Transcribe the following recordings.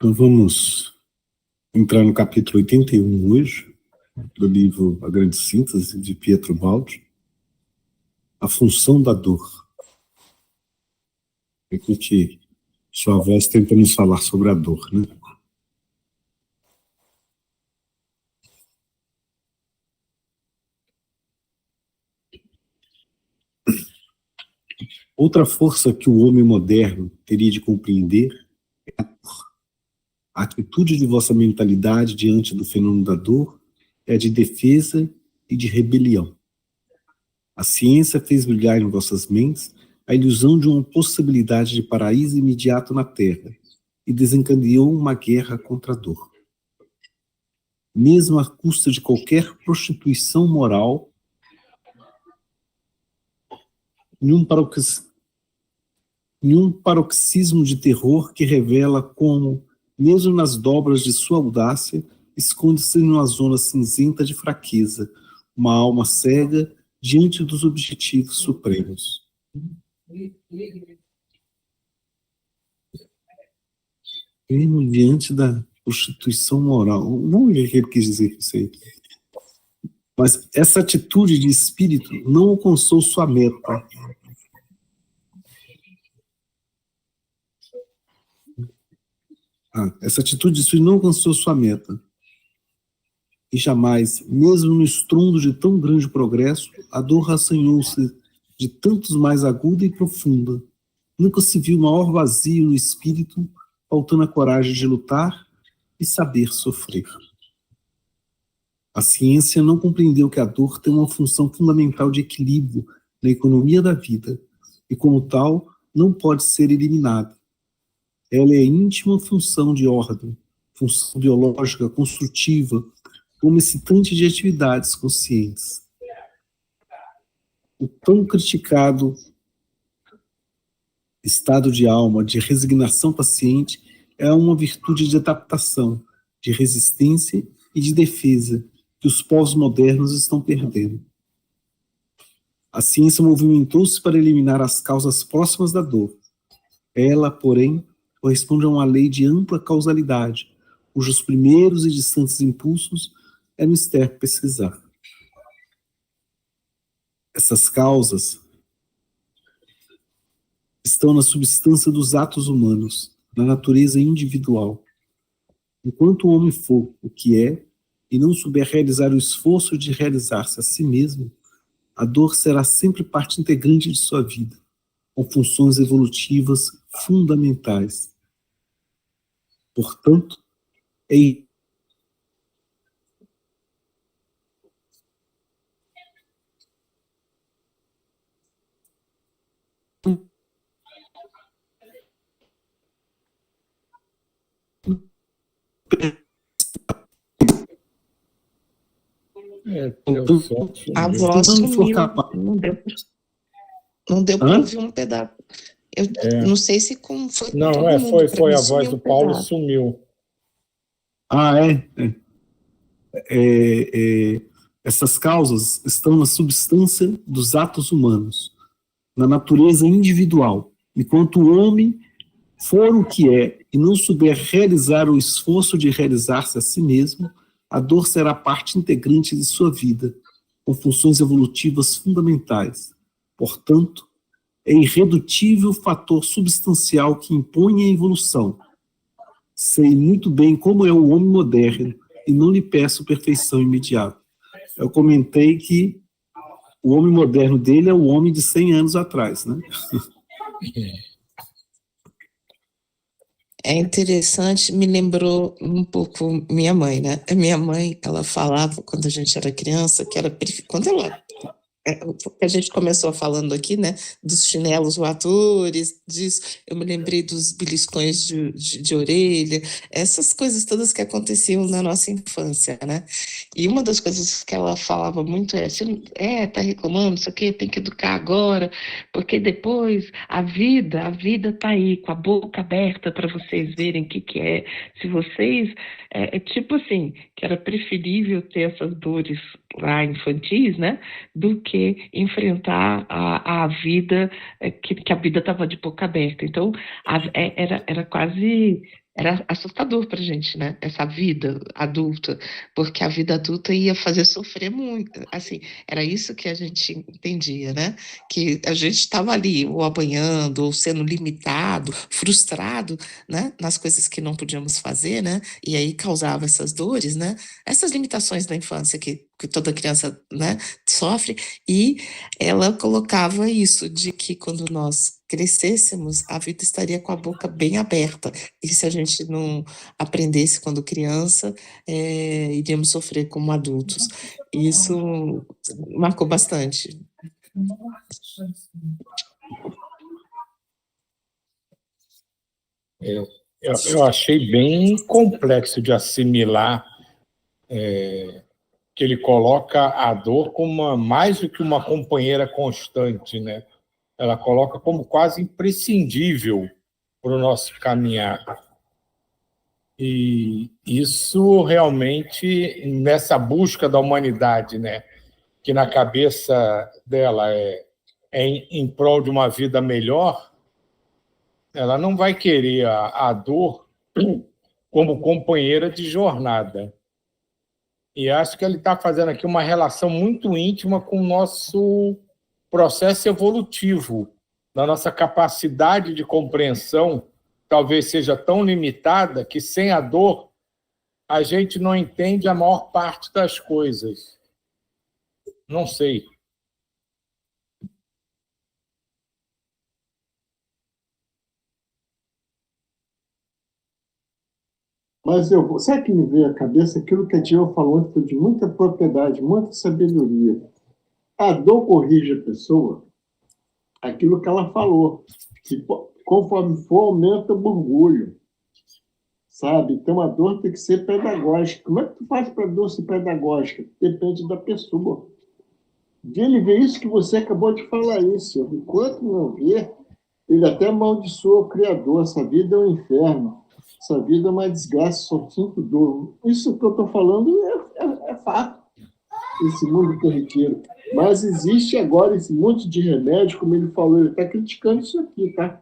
Então vamos entrar no capítulo 81 hoje, do livro A Grande Síntese, de Pietro Baldi, a função da dor. Aqui que sua voz tenta nos falar sobre a dor, né? Outra força que o homem moderno teria de compreender é a dor. A atitude de vossa mentalidade diante do fenômeno da dor é a de defesa e de rebelião. A ciência fez brilhar em vossas mentes a ilusão de uma possibilidade de paraíso imediato na Terra e desencadeou uma guerra contra a dor. Mesmo à custa de qualquer prostituição moral, em um paroxismo de terror que revela como, mesmo nas dobras de sua audácia, esconde-se numa zona cinzenta de fraqueza, uma alma cega diante dos objetivos supremos. Mesmo diante da prostituição moral. Vamos ver o que ele quis dizer com isso aí. Mas essa atitude de espírito não alcançou sua meta. Essa atitude de espírito não alcançou sua meta. E jamais, mesmo no estrondo de tão grande progresso, a dor assanhou-se de tantos mais aguda e profunda. Nunca se viu maior vazio no espírito, faltando a coragem de lutar e saber sofrer. A ciência não compreendeu que a dor tem uma função fundamental de equilíbrio na economia da vida, e como tal, não pode ser eliminada. Ela é íntima função de ordem, função biológica construtiva, como excitante de atividades conscientes. O tão criticado estado de alma de resignação paciente é uma virtude de adaptação, de resistência e de defesa que os povos modernos estão perdendo. A ciência movimentou-se para eliminar as causas próximas da dor. Ela, porém, corresponde a uma lei de ampla causalidade, cujos primeiros e distantes impulsos é mister pesquisar. Essas causas estão na substância dos atos humanos, na natureza individual. Enquanto o homem for o que é, e não souber realizar o esforço de realizar-se a si mesmo, a dor será sempre parte integrante de sua vida, com funções evolutivas fundamentais. Portanto, A voz sumiu, não deu para ouvir um pedaço. Eu não sei se foi não, todo mundo. Foi a voz do Paulo sumiu. Essas causas estão na substância dos atos humanos, na natureza individual. Enquanto o homem for o que é e não souber realizar o esforço de realizar-se a si mesmo, a dor será parte integrante de sua vida, com funções evolutivas fundamentais. Portanto, é irredutível o fator substancial que impõe a evolução. Sei muito bem como é o homem moderno e não lhe peço perfeição imediata. Eu comentei que o homem moderno dele é o homem de 100 anos atrás, né? É interessante, me lembrou um pouco minha mãe, né? A minha mãe, ela falava, quando a gente era criança, que quando a gente começou falando aqui, né, dos chinelos voadores, disso, eu me lembrei dos beliscões de orelha, essas coisas todas que aconteciam na nossa infância, né? E uma das coisas que ela falava muito tá reclamando, isso aqui tem que educar agora, porque depois a vida tá aí, com a boca aberta para vocês verem o que é. Se vocês, tipo assim, que era preferível ter essas dores lá infantis, né, do que enfrentar a vida, que a vida estava de boca aberta. Então, era quase era assustador pra gente, né? Essa vida adulta, porque a vida adulta ia fazer sofrer muito. Assim, era isso que a gente entendia, né? Que a gente estava ali, ou apanhando, ou sendo limitado, frustrado, né? Nas coisas que não podíamos fazer, né? E aí causava essas dores, né? Essas limitações da infância que toda criança, né, sofre. E ela colocava isso, de que quando nós crescêssemos, a vida estaria com a boca bem aberta. E se a gente não aprendesse quando criança, iríamos sofrer como adultos. E isso marcou bastante. Eu achei bem complexo de assimilar, que ele coloca a dor como mais do que uma companheira constante, né? Ela coloca como quase imprescindível para o nosso caminhar. E isso realmente, nessa busca da humanidade, né? Que na cabeça dela é em prol de uma vida melhor, ela não vai querer a dor como companheira de jornada. E acho que ele está fazendo aqui uma relação muito íntima com o nosso processo evolutivo, da nossa capacidade de compreensão, talvez seja tão limitada que sem a dor a gente não entende a maior parte das coisas. Não sei. Mas sabe o que me veio à cabeça? Aquilo que a Diego falou ontem foi de muita propriedade, muita sabedoria. A dor corrige a pessoa, aquilo que ela falou, que conforme for, aumenta o orgulho, sabe? Então, a dor tem que ser pedagógica. Como é que tu faz para a dor ser pedagógica? Depende da pessoa. Ele vê isso que você acabou de falar isso. Enquanto não vê, ele até amaldiçoa o Criador. Essa vida é um inferno. Essa vida é uma desgraça, só sinto dor. Isso que eu estou falando é fato, esse mundo corriqueiro. Mas existe agora esse monte de remédio, como ele falou, ele está criticando isso aqui, tá?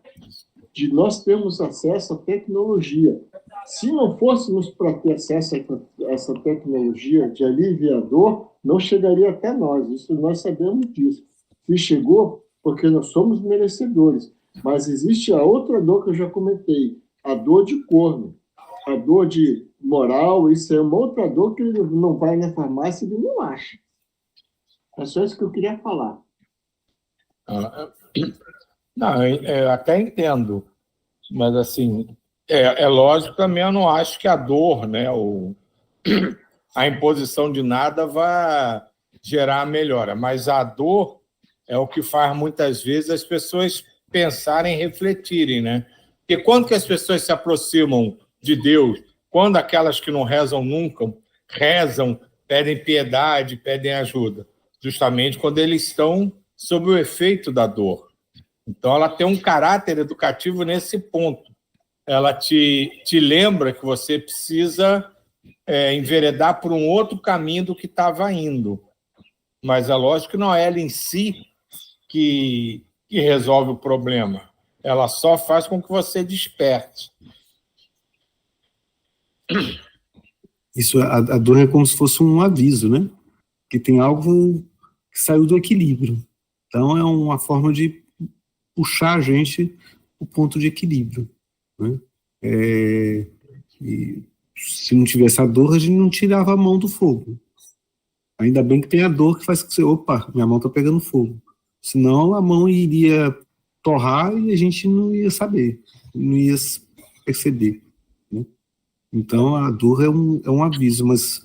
De nós termos acesso à tecnologia. Se não fôssemos para ter acesso a essa tecnologia de aliviador, não chegaria até nós. Isso nós sabemos disso. Se chegou, porque nós somos merecedores. Mas existe a outra dor que eu já comentei, a dor de corno, a dor de moral, isso é uma outra dor que ele não vai na farmácia e ele não acha. É só isso que eu queria falar. Não, eu até entendo, mas assim, é lógico também, eu não acho que a dor, né, a imposição de nada vai gerar a melhora, mas a dor é o que faz muitas vezes as pessoas pensarem, refletirem, né? Porque quando que as pessoas se aproximam de Deus, quando aquelas que não rezam nunca, rezam, pedem piedade, pedem ajuda, justamente quando eles estão sob o efeito da dor. Então, ela tem um caráter educativo nesse ponto. Ela te lembra que você precisa enveredar por um outro caminho do que estava indo. Mas é lógico que não é ela em si que resolve o problema. Ela só faz com que você desperte. Isso, a dor é como se fosse um aviso, né? Que tem algo que saiu do equilíbrio. Então, é uma forma de puxar a gente o ponto de equilíbrio, né? E se não tivesse a dor, a gente não tirava a mão do fogo. Ainda bem que tem a dor que faz que você, opa, minha mão está pegando fogo. Senão a mão iria torrar e a gente não ia saber, não ia perceber, né? Então a dor é um aviso, mas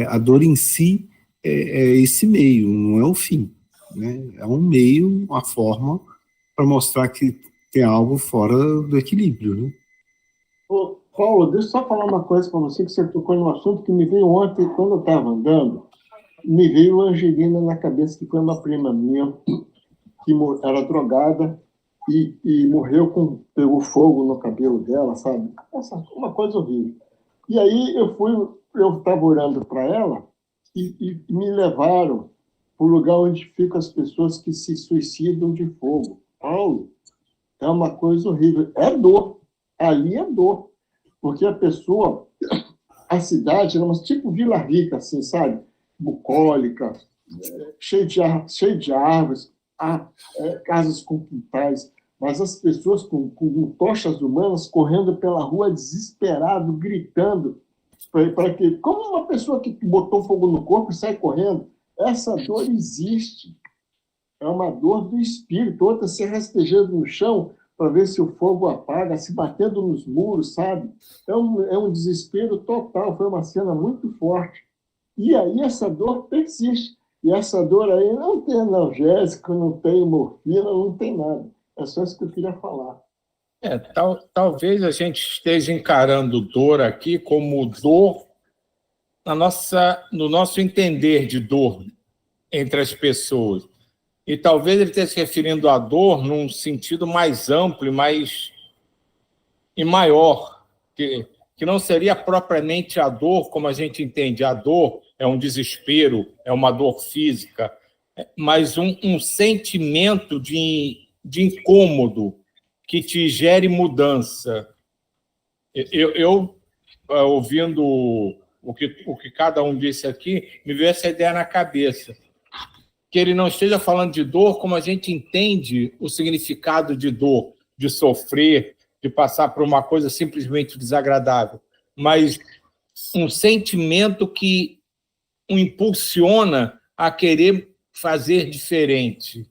a dor em si é esse meio, não é o fim, né? É um meio, uma forma para mostrar que tem algo fora do equilíbrio, né? Ô, Paulo, deixa eu só falar uma coisa para você, que você tocou num assunto que me veio ontem, quando eu estava andando, me veio Angelina na cabeça, que foi uma prima minha, que era drogada e morreu pegou fogo no cabelo dela, sabe? Uma coisa horrível. E aí eu estava orando para ela e me levaram para o lugar onde ficam as pessoas que se suicidam de fogo. Paulo, é uma coisa horrível. É dor. Ali é dor. Porque a cidade era tipo Vila Rica, assim, sabe? Bucólica, cheio de árvores, casas com quintais, mas as pessoas com tochas humanas correndo pela rua desesperado, gritando, para que, como uma pessoa que botou fogo no corpo e sai correndo, essa dor existe. É uma dor do espírito, outra se rastejando no chão para ver se o fogo apaga, se batendo nos muros, sabe? É um desespero total, foi uma cena muito forte. E aí essa dor persiste. E essa dor aí não tem analgésico, não tem morfina, não tem nada. É só isso que eu queria falar. Talvez a gente esteja encarando dor aqui como dor no nosso entender de dor entre as pessoas. E talvez ele esteja se referindo à dor num sentido mais amplo e maior, que não seria propriamente a dor como a gente entende. A dor é um desespero, é uma dor física, mas um sentimento de incômodo que te gere mudança. Eu ouvindo o que cada um disse aqui, me veio essa ideia na cabeça, que ele não esteja falando de dor como a gente entende o significado de dor, de sofrer, de passar por uma coisa simplesmente desagradável, mas um sentimento que o impulsiona a querer fazer diferente.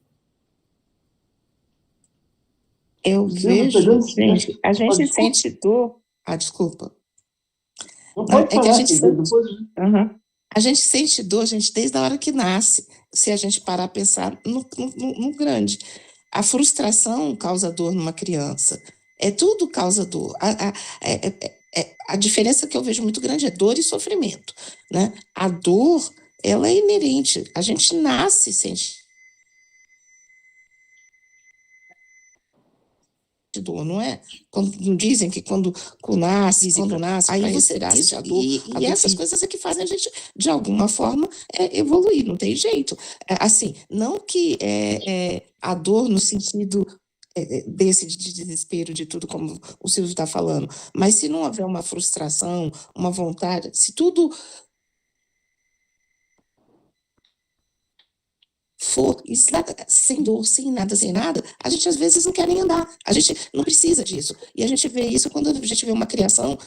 Eu vejo, gente, a gente sente dor. Desculpa. Não pode falar, que a gente depois... A gente sente dor, gente, desde a hora que nasce, se a gente parar a pensar no grande. A frustração causa dor numa criança. Tudo causa dor. A diferença que eu vejo muito grande é dor e sofrimento, né? A dor, ela é inerente. A gente nasce sentindo dor, não é? Quando dizem que quando nasce, aí você diz a dor. E essas coisas é que fazem a gente, de alguma forma, evoluir, não tem jeito. Assim, não que a dor no sentido desse de desespero, de tudo, como o Silvio está falando, mas se não houver uma frustração, uma vontade, se tudo for sem dor, sem nada, a gente às vezes não quer nem andar, a gente não precisa disso. E a gente vê isso quando a gente vê uma criação,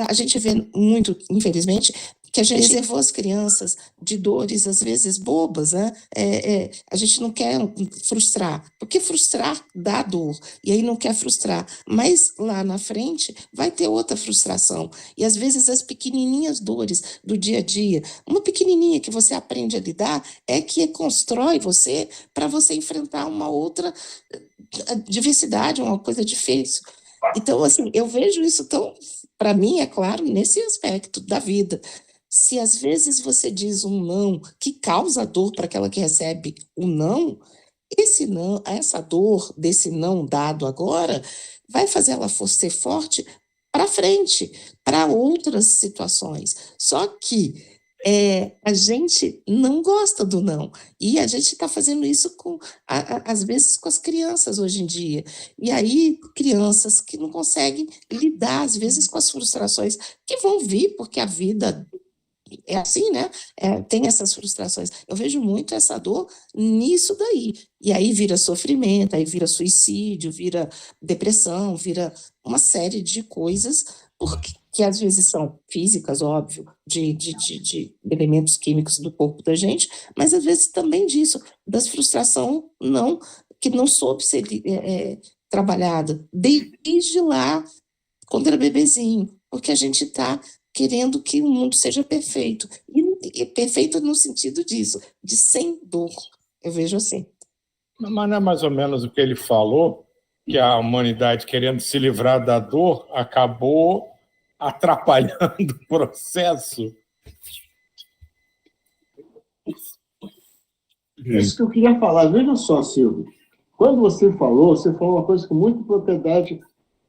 a gente vê muito, infelizmente, que a gente reservou as crianças de dores, às vezes, bobas, né? A gente não quer frustrar, porque frustrar dá dor, e aí não quer frustrar. Mas lá na frente vai ter outra frustração. E às vezes as pequenininhas dores do dia a dia, uma pequenininha que você aprende a lidar, que constrói você para você enfrentar uma outra diversidade, uma coisa difícil. Então, assim, eu vejo isso tão, para mim, é claro, nesse aspecto da vida. Se às vezes você diz um não que causa dor para aquela que recebe o não, essa dor desse não dado agora vai fazer ela ser forte para frente, para outras situações. Só que a gente não gosta do não. E a gente está fazendo isso, às vezes, com as crianças hoje em dia. E aí, crianças que não conseguem lidar, às vezes, com as frustrações que vão vir, porque a vida é assim, né? Tem essas frustrações. Eu vejo muito essa dor nisso daí. E aí vira sofrimento, aí vira suicídio, vira depressão, vira uma série de coisas, que às vezes são físicas, óbvio, de elementos químicos do corpo da gente, mas às vezes também disso, das frustração que não soube ser trabalhada desde lá, quando era bebezinho, porque a gente está querendo que o mundo seja perfeito. E perfeito no sentido disso, de sem dor. Eu vejo assim. Mas não é mais ou menos o que ele falou, que a humanidade, querendo se livrar da dor, acabou atrapalhando o processo? É isso que eu queria falar. Veja só, Silvio. Quando você falou uma coisa com muita propriedade.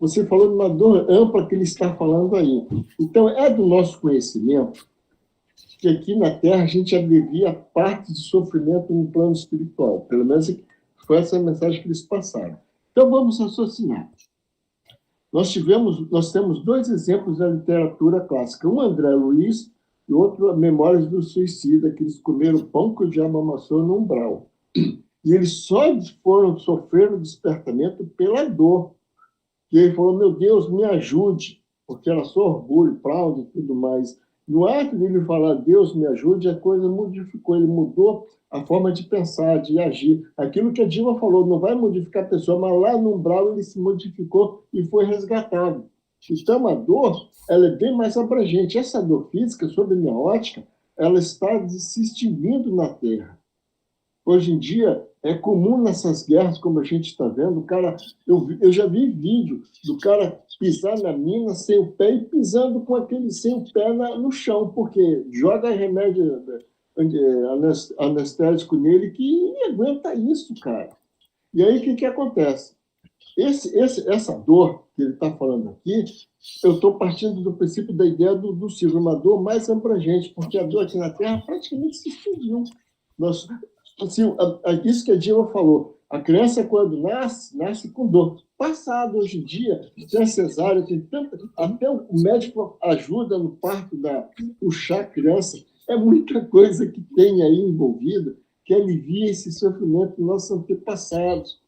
Você falou de uma dor ampla que ele está falando aí. Então, é do nosso conhecimento que aqui na Terra a gente já devia parte de sofrimento no plano espiritual. Pelo menos foi essa a mensagem que eles passaram. Então, vamos raciocinar. Nós temos dois exemplos da literatura clássica, um André Luiz e outro Memórias do Suicida, que eles comeram pão que o diabo amassou no umbral. E eles só foram sofrer o despertamento pela dor. E ele falou, meu Deus, me ajude, porque era só orgulho, fraude e tudo mais. No ato dele falar, Deus me ajude, a coisa modificou, ele mudou a forma de pensar, de agir. Aquilo que a Dilma falou, não vai modificar a pessoa, mas lá no umbral ele se modificou e foi resgatado. Então, a dor, ela é bem mais abrangente. Essa dor física, sob a minha ótica, ela está se extinguindo na Terra. Hoje em dia, é comum nessas guerras, como a gente está vendo, o cara, eu já vi vídeo do cara pisar na mina sem o pé e pisando com aquele sem o pé no chão, porque joga remédio anestésico nele que ninguém aguenta isso, cara. E aí, o que acontece? Essa dor que ele está falando aqui, eu estou partindo do princípio da ideia do Silvio, uma dor mais abrangente, porque a dor aqui na Terra praticamente se extinguiu. Assim, isso que a Dilma falou, a criança, quando nasce com dor. Passado, hoje em dia, tem cesárea, tem tanta... Até o médico ajuda no parto, puxar a criança. É muita coisa que tem aí envolvida que alivia esse sofrimento dos nossos antepassados.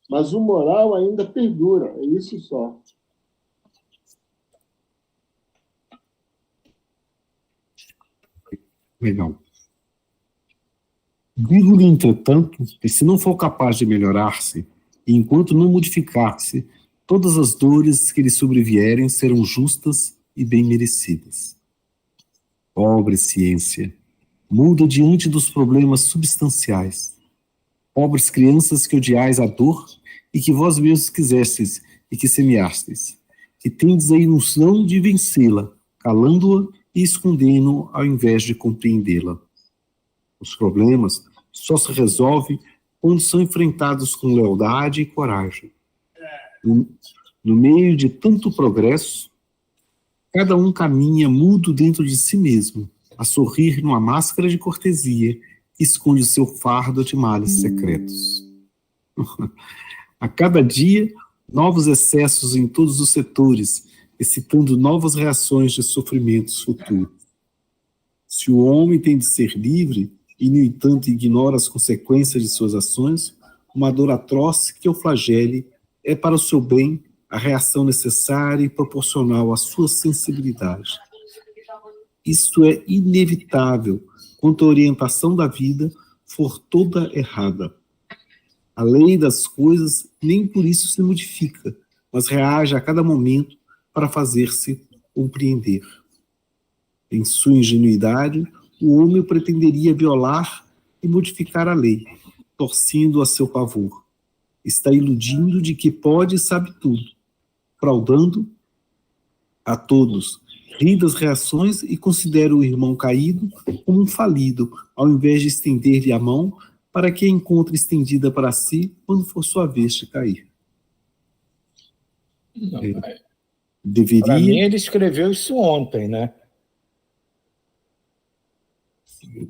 Mas o moral ainda perdura, é isso só. Legal. Digo-lhe, entretanto, que se não for capaz de melhorar-se, e enquanto não modificar-se, todas as dores que lhe sobrevierem serão justas e bem merecidas. Pobre ciência, muda diante dos problemas substanciais. Pobres crianças que odiais a dor e que vós mesmos quisestes e que semeastes, que tendes a ilusão de vencê-la, calando-a e escondendo ao invés de compreendê-la. Os problemas só se resolvem quando são enfrentados com lealdade e coragem. No meio de tanto progresso, cada um caminha mudo dentro de si mesmo, a sorrir numa máscara de cortesia que esconde o seu fardo de males secretos. A cada dia, novos excessos em todos os setores, excitando novas reações de sofrimentos futuros. Se o homem tem de ser livre, e, no entanto, ignora as consequências de suas ações, uma dor atroz que o flagele é para o seu bem a reação necessária e proporcional à sua sensibilidade. Isto é inevitável quando a orientação da vida for toda errada. A lei das coisas nem por isso se modifica, mas reage a cada momento para fazer-se compreender. Em sua ingenuidade, o homem pretenderia violar e modificar a lei, torcendo a seu pavor. Está iludindo de que pode e sabe tudo, fraudando a todos, ri das reações e considera o irmão caído como um falido, ao invés de estender-lhe a mão para que a encontre estendida para si quando for sua vez de cair. Deveria... Para mim, ele escreveu isso ontem, né?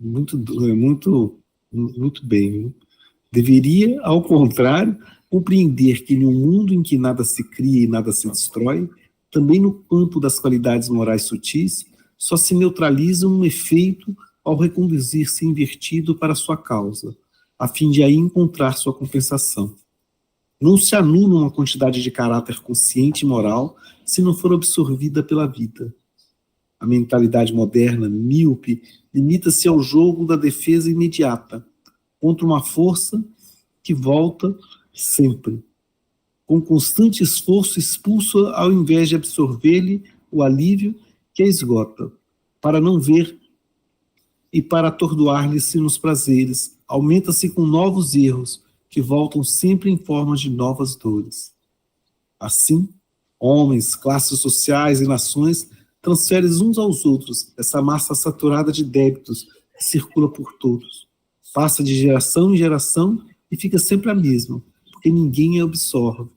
Muito bem. Deveria, ao contrário, compreender que em um mundo em que nada se cria e nada se destrói, também no campo das qualidades morais sutis, só se neutraliza um efeito ao reconduzir-se invertido para sua causa, a fim de aí encontrar sua compensação. Não se anula uma quantidade de caráter consciente e moral se não for absorvida pela vida. A mentalidade moderna, míope, limita-se ao jogo da defesa imediata, contra uma força que volta sempre. Com constante esforço expulsa ao invés de absorver-lhe o alívio que a esgota, para não ver e para atordoar-lhe-se nos prazeres, aumenta-se com novos erros, que voltam sempre em forma de novas dores. Assim, homens, classes sociais e nações transferem uns aos outros essa massa saturada de débitos que circula por todos. Passa de geração em geração e fica sempre a mesma, porque ninguém a absorve.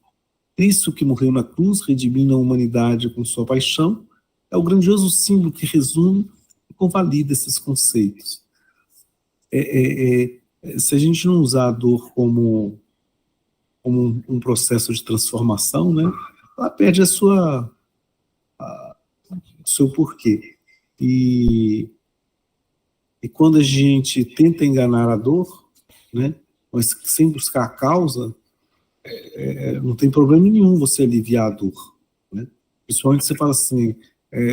Cristo, que morreu na cruz, redimindo a humanidade com sua paixão, é o grandioso símbolo que resume e convalida esses conceitos. Se a gente não usar a dor como um processo de transformação, né, ela perde o seu porquê. E quando a gente tenta enganar a dor, né, mas sem buscar a causa, não tem problema nenhum você aliviar a dor, né? Principalmente você fala assim,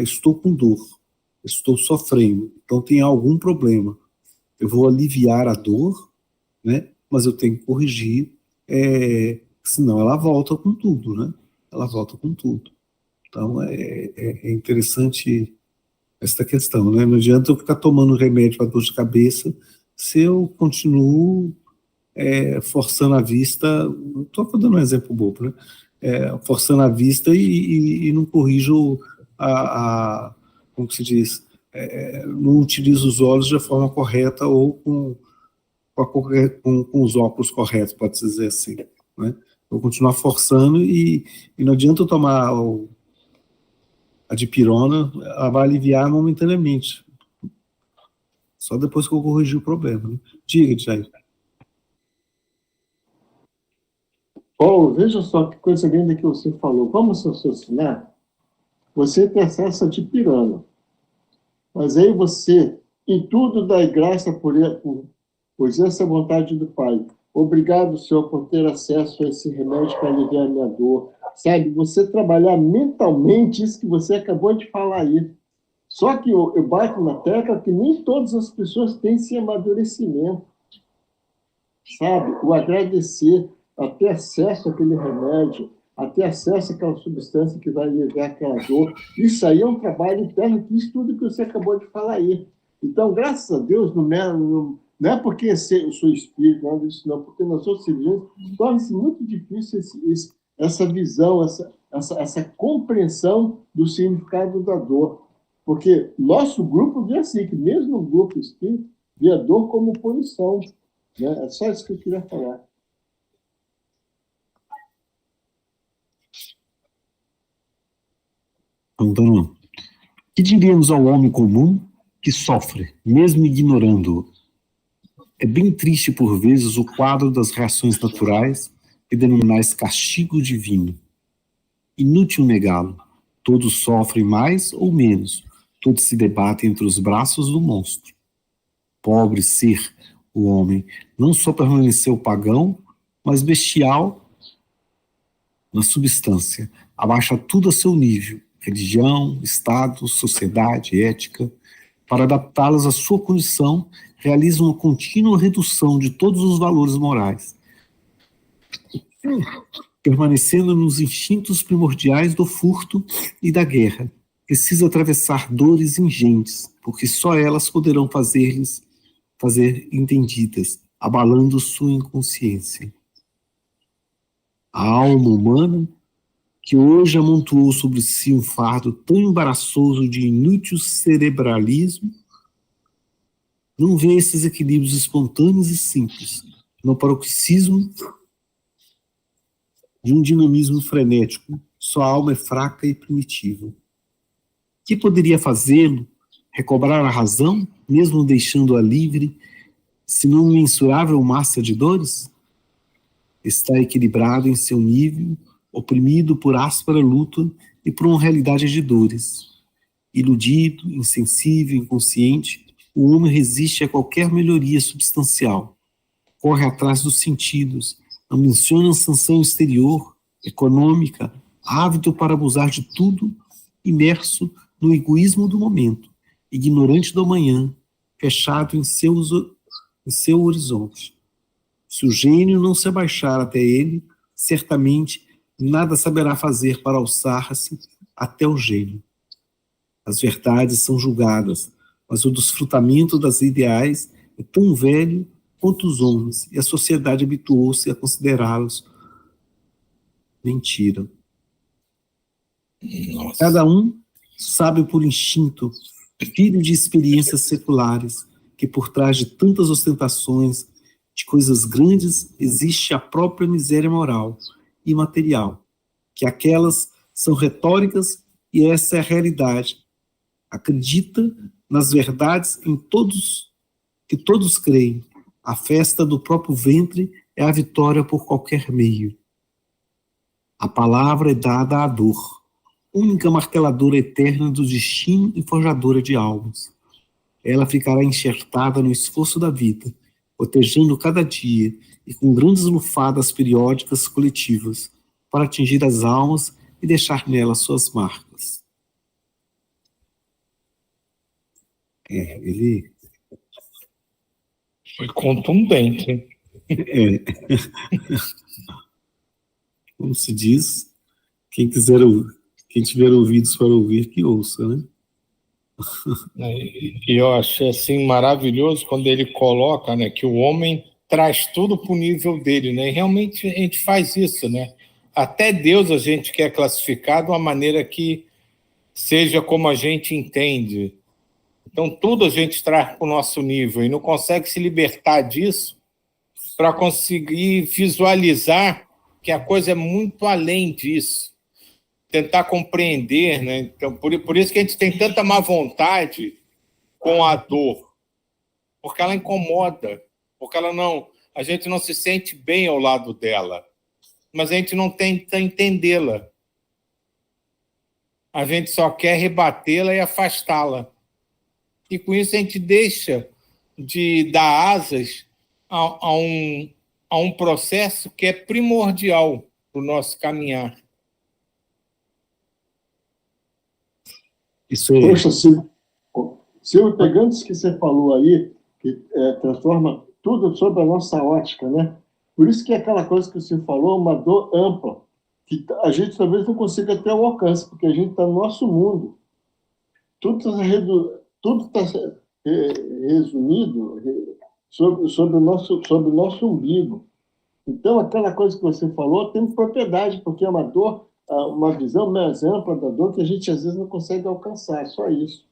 estou com dor, estou sofrendo, então tem algum problema. Eu vou aliviar a dor, né, mas eu tenho que corrigir, senão ela volta com tudo, né? Ela volta com tudo. Então é interessante essa questão, né? Não adianta eu ficar tomando remédio para dor de cabeça se eu continuo forçando a vista. Estou dando um exemplo bobo, né? Forçando a vista e não corrijo como se diz, não utilizo os olhos de forma correta ou com os óculos corretos, pode-se dizer assim, né? Vou continuar forçando e não adianta eu tomar a dipirona, ela vai aliviar momentaneamente. Só depois que eu corrigir o problema, né? Diga, Jair. Paulo, veja só que coisa linda que você falou. Vamos raciocinar. Você tem acesso a dipirona, mas aí você, em tudo, dá graça por essa vontade do Pai. Obrigado, Senhor, por ter acesso a esse remédio para aliviar a minha dor. Sabe, você trabalhar mentalmente isso que você acabou de falar aí. Só que eu bato na tecla que nem todas as pessoas têm esse amadurecimento. Sabe, o agradecer, a ter acesso àquele remédio, a ter acesso àquela substância que vai aliviar aquela dor. Isso aí é um trabalho interno, que isso tudo que você acabou de falar aí. Então, graças a Deus, não é porque eu sou espírito, não é isso não, porque nós somos civis, torna-se muito difícil essa visão, essa compreensão do significado da dor. Porque nosso grupo vê assim, que mesmo o grupo espírita vê a dor como punição. Né? É só isso que eu queria falar. Então, o que diríamos ao homem comum que sofre, mesmo ignorando-o? É bem triste, por vezes, o quadro das reações naturais que denominais castigo divino. Inútil negá-lo. Todos sofrem mais ou menos. Todos se debatem entre os braços do monstro. Pobre ser, o homem, não só permaneceu pagão, mas bestial na substância. Abaixa tudo a seu nível. Religião, Estado, sociedade, ética. Para adaptá-las à sua condição, realiza uma contínua redução de todos os valores morais, permanecendo nos instintos primordiais do furto e da guerra. Precisa atravessar dores ingentes, porque só elas poderão fazer entendidas, abalando sua inconsciência. A alma humana, que hoje amontoou sobre si um fardo tão embaraçoso de inútil cerebralismo, não vê esses equilíbrios espontâneos e simples, no paroxismo de um dinamismo frenético. Sua alma é fraca e primitiva. Que poderia fazê-lo recobrar a razão, mesmo deixando-a livre, se não mensurável massa de dores? Está equilibrado em seu nível, oprimido por áspera luta e por uma realidade de dores. Iludido, insensível, inconsciente, o homem resiste a qualquer melhoria substancial. Corre atrás dos sentidos, ambiciona a sanção exterior, econômica, ávido para abusar de tudo, imerso no egoísmo do momento, ignorante do amanhã, fechado em seu horizonte. Se o gênio não se abaixar até ele, certamente nada saberá fazer para alçar-se até o gênio. As verdades são julgadas, mas o desfrutamento das ideais é tão velho quanto os homens, e a sociedade habituou-se a considerá-los mentira. Nossa. Cada um sabe por instinto, filho de experiências seculares, que por trás de tantas ostentações de coisas grandes existe a própria miséria moral e material, que aquelas são retóricas e essa é a realidade. Acredita nas verdades que todos creem. A festa do próprio ventre é a vitória por qualquer meio. A palavra é dada à dor, única marteladora eterna do destino e forjadora de almas. Ela ficará enxertada no esforço da vida, cotejando cada dia e com grandes lufadas periódicas coletivas, para atingir as almas e deixar nelas suas marcas. Ele Foi contundente, hein? Como se diz, quem tiver ouvidos para ouvir, que ouça, né? E eu achei assim maravilhoso quando ele coloca, né, que o homem traz tudo para o nível dele, né? E realmente a gente faz isso, né? Até Deus a gente quer classificar de uma maneira que seja como a gente entende. Então tudo a gente traz para o nosso nível e não consegue se libertar disso para conseguir visualizar que a coisa é muito além disso. Tentar compreender, né? Então, por isso que a gente tem tanta má vontade com a dor, porque ela incomoda, porque a gente não se sente bem ao lado dela, mas a gente não tenta entendê-la. A gente só quer rebatê-la e afastá-la. E com isso a gente deixa de dar asas a um processo que é primordial para o nosso caminhar. Isso é... Poxa, Silvio, pegando isso que você falou aí, que transforma tudo sobre a nossa ótica, né? Por isso que é aquela coisa que você falou, uma dor ampla, que a gente talvez não consiga ter o alcance, porque a gente está no nosso mundo. Tudo está resumido sobre o nosso umbigo. Então, aquela coisa que você falou tem propriedade, porque é uma dor, uma visão mais ampla da dor que a gente às vezes não consegue alcançar, só isso.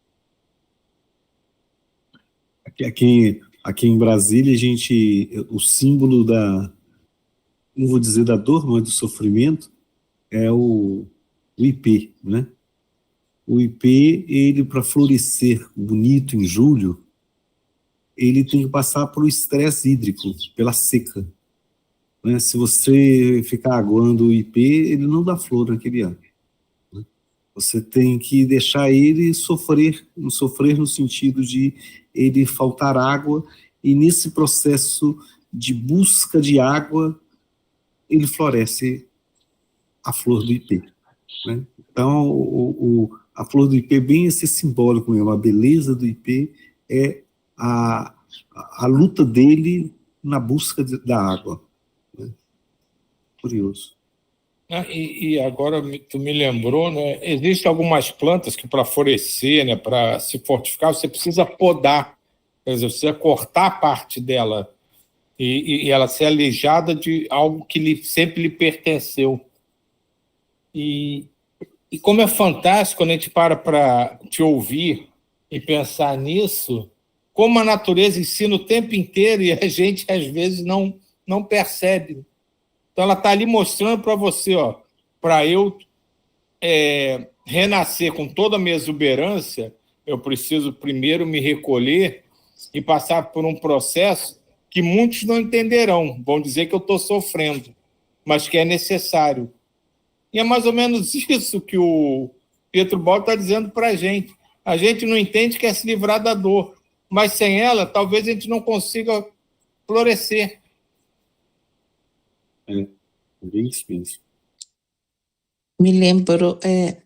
Aqui em Brasília, o símbolo não vou dizer da dor, mas do sofrimento, é o ipê, né? O ipê, ele para florescer bonito em julho, ele tem que passar pelo estresse hídrico, pela seca, né? Se você ficar aguando o ipê, ele não dá flor naquele ano. Né? Você tem que deixar ele sofrer no sentido de ele faltar água, e nesse processo de busca de água, ele floresce a flor do ipê. Né? Então, a flor do ipê, bem esse simbólico mesmo, a beleza do ipê é a luta dele na busca da água. Né? Curioso. E agora tu me lembrou, né? Existem algumas plantas que para florescer, né, para se fortificar, você precisa podar, quer dizer, você precisa cortar parte dela e ela ser alijada de algo que sempre lhe pertenceu. E como é fantástico quando a gente para te ouvir e pensar nisso, como a natureza ensina o tempo inteiro e a gente, às vezes, não percebe. Então, ela está ali mostrando para você, ó, para eu renascer com toda a minha exuberância, eu preciso primeiro me recolher e passar por um processo que muitos não entenderão, vão dizer que eu estou sofrendo, mas que é necessário. E é mais ou menos isso que o Pietro Baldo está dizendo para a gente. A gente não entende que é se livrar da dor, mas sem ela, talvez a gente não consiga florescer. É bem isso mesmo. Me lembrou, é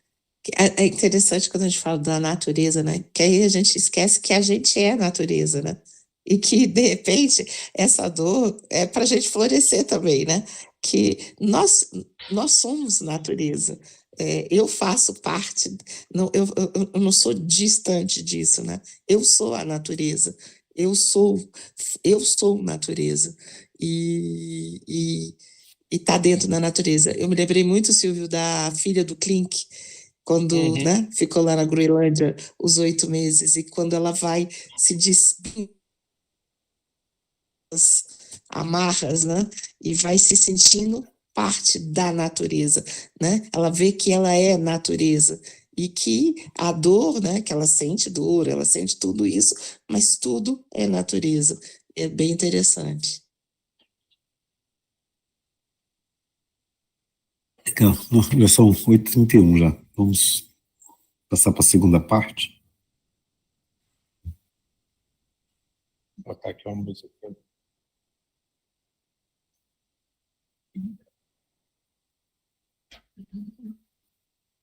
interessante quando a gente fala da natureza, né? Que aí a gente esquece que a gente é a natureza, né? E que, de repente, essa dor é para a gente florescer também, né? Que nós somos natureza. Eu faço parte, eu não sou distante disso, né? Eu sou a natureza, eu sou natureza. E está dentro da natureza. Eu me lembrei muito, Silvio, da filha do Klink, quando né, ficou lá na Groenlândia os 8 meses, e quando ela vai se despindo das amarras, né, e vai se sentindo parte da natureza, né? Ela vê que ela é natureza e que a dor, né, que ela sente dor, ela sente tudo isso, mas tudo é natureza. É bem interessante. Então, já são 8h31 já. Vamos passar para a segunda parte. Vou botar aqui uma música.